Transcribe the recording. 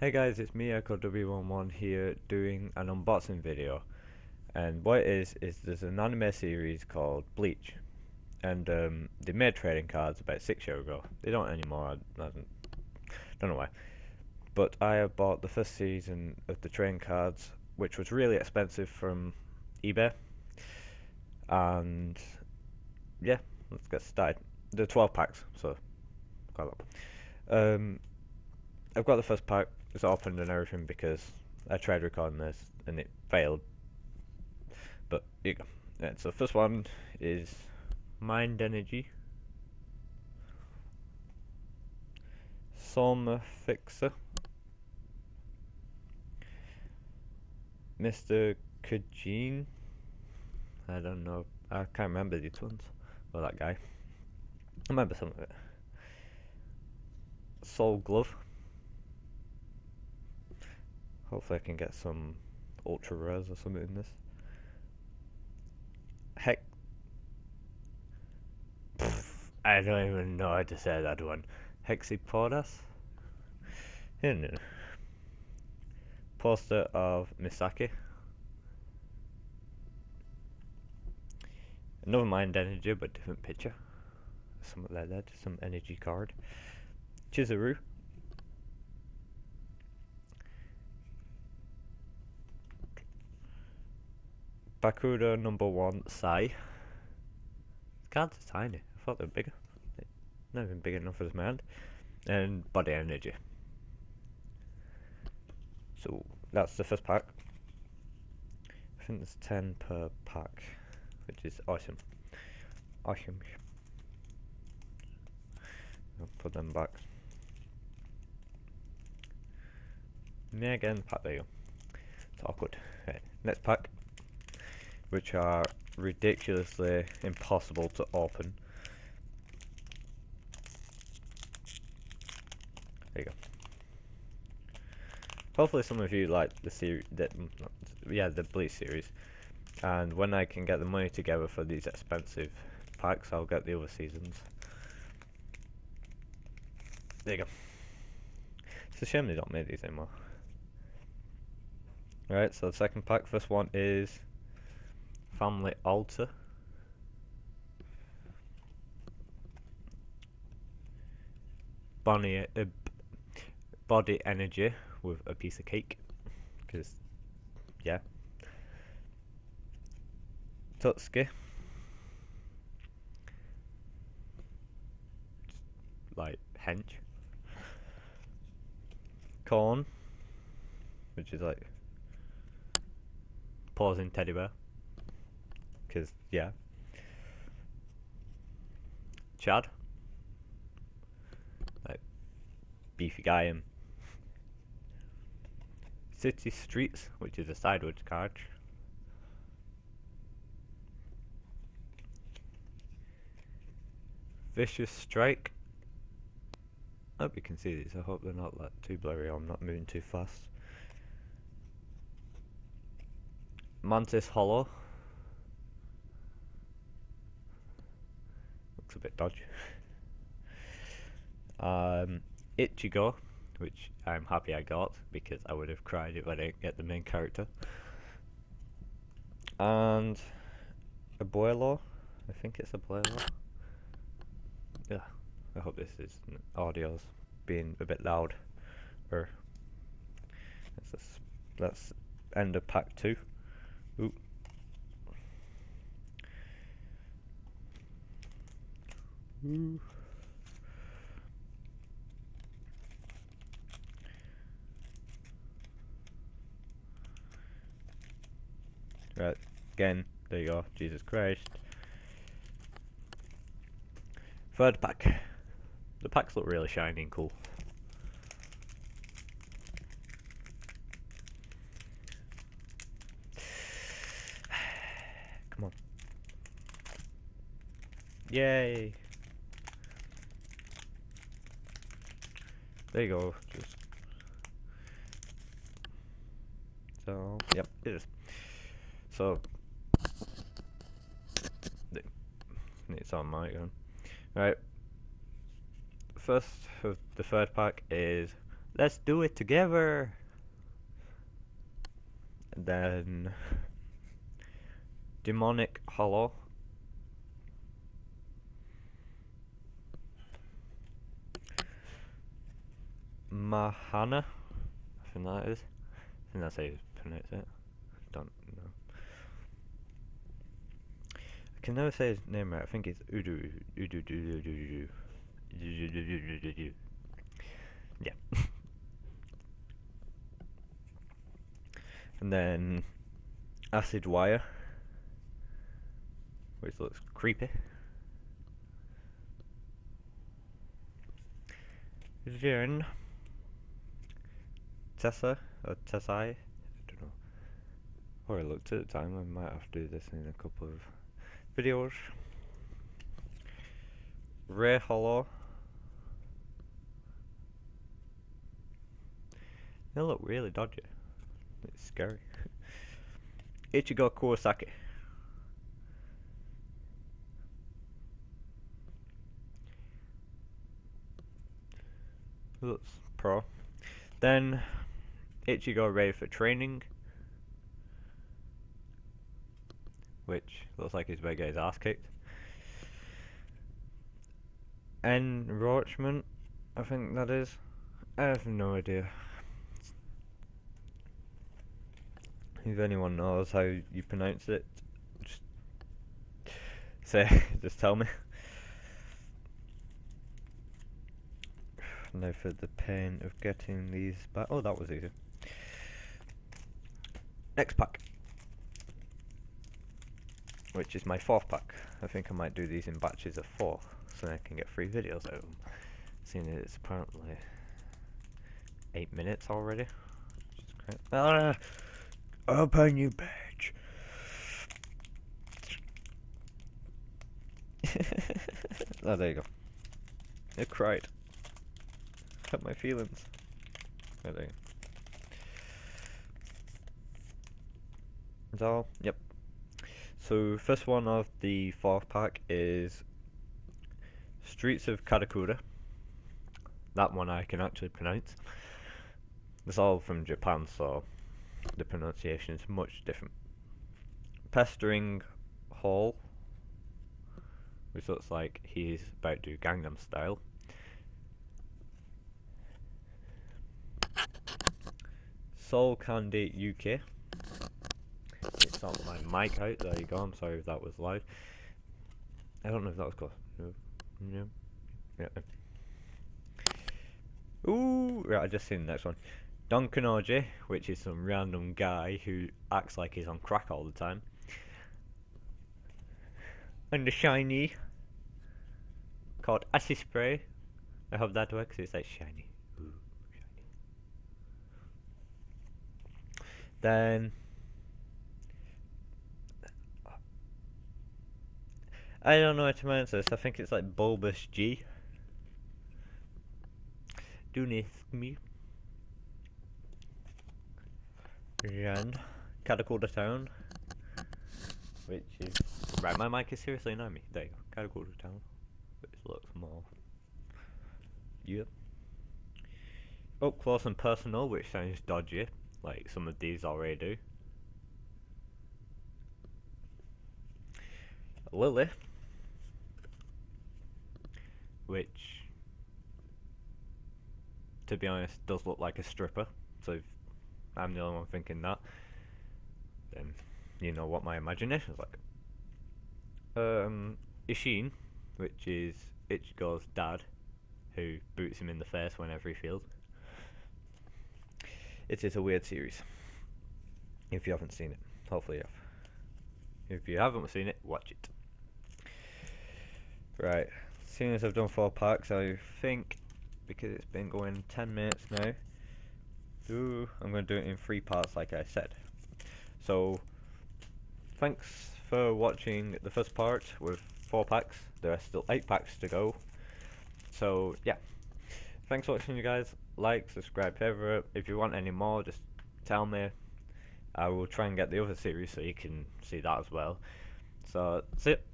Hey guys, it's me, Echo W11 here doing an unboxing video. And what it is there's an anime series called Bleach. And they made trading cards about 6 years ago. They don't anymore, I don't know why. But I have bought the first season of the trading cards, which was really expensive from eBay. And yeah, let's get started. They're 12 packs, so quite a lot. Um, I've got the first pack, it's opened and everything because I tried recording this and it failed. But here you go. Yeah, so the first one is Mind Energy, Soma Fixer, Mr. Kajin. I don't know. I can't remember these ones. Or that guy. I remember some of it. Soul Glove. Hopefully I can get some ultra rares or something in this. Heck. I don't even know how to say that one. Hexipodas? Poster of Misaki. Another Mind Energy, but different picture. Something like that. Some energy card. Chizuru. Bakura number 1 Sai. Cards are tiny. I thought they were bigger. Not even big enough for this man. And Body Energy. So that's the first pack. I think there's 10 per pack, which is awesome. Awesome. I'll put them back. Yeah, again, pack, there you go. It's awkward. Right, next pack, which are ridiculously impossible to open. There you go. Hopefully some of you like the series, the Bleach series, and when I can get the money together for these expensive packs, I'll get the other seasons. There you go. It's a shame they don't make these anymore. Alright, so the second pack, first one is Family Altar. Body Energy with a piece of cake, because yeah. Tutsuki, like hench. Corn, which is like pausing teddy bear, because yeah. Chad, like beefy guy, and City Streets, which is a sideways card. Vicious Strike. I hope you can see these. I hope they're not like too blurry or I'm not moving too fast. Mantis Hollow. Looks a bit dodgy. Ichigo, which I'm happy I got because I would have cried if I didn't get the main character. And Abuelo. I think it's Abuelo. Yeah, I hope this is audio's being a bit loud. Let's end of pack 2. Ooh. Ooh. Right, again, there you go, Jesus Christ. Third pack. The packs look really shiny and cool. Come on. Yay! There you go. Just so, yep, it is. So, it's on my own. Right. First of the third pack is Let's do it together. And then Demonic Hollow. Mahana. I think that is. I think that's how you pronounce it. Don't know. I can never say his name right. I think it's Udu. Yeah. And then Acid Wire, which looks creepy. Then Tessa or Tessai, I don't know. Or I looked at the time. I might have to do this in a couple of videos. Ray Hollow. They look really dodgy. It's scary. Ichigo Kurosaki. Looks pro. Then Ichigo ready for training, which looks like he's about to get his ass kicked. Enroachment, I think that is. I have no idea. If anyone knows how you pronounce it, just just tell me. Now for the pain of getting these back. Oh, that was easy. Next pack, which is my 4th pack. I think I might do these in batches of 4, so I can get 3 videos out of them. Seeing that it's apparently 8 minutes already. Which is great. Open you bitch. Oh, there you go. I cried. Hurt my feelings. Oh, there you go. So, yep. So, first one of the 4th pack is Streets of Karakura. That one I can actually pronounce. It's all from Japan, so the pronunciation is much different. Pestering Hall, which looks like he's about to do Gangnam Style. Soul Candy UK. It's not my mic out, there you go, I'm sorry if that was loud. I don't know if that was close. No. Yeah. Ooh, right, I just seen the next one. Donkanoji, which is some random guy who acts like he's on crack all the time. And the shiny, called Acid Spray. I hope that works, it's like shiny. Ooh, shiny. Then I don't know how to pronounce this. I think it's like Bulbous G. Dunis me. And Karakura Town, which is right. My mic is seriously annoying me. There you go, Karakura Town, which looks more. Yep. Up close and personal, which sounds dodgy, like some of these already do. Lily, which, to be honest, does look like a stripper. So if I'm the only one thinking that, then you know what my imagination is like. Ishin, which is Ichigo's dad, who boots him in the face whenever he feels. It is a weird series. If you haven't seen it, hopefully you have. If you haven't seen it, watch it. Right, seeing as I've done 4 packs, I think, because it's been going 10 minutes now, I'm going to do it in 3 parts like I said. So, thanks for watching the first part with 4 packs. There are still 8 packs to go. So, yeah. Thanks for watching, you guys. Like, subscribe, favorite. If you want any more, just tell me. I will try and get the other series so you can see that as well. So, that's it.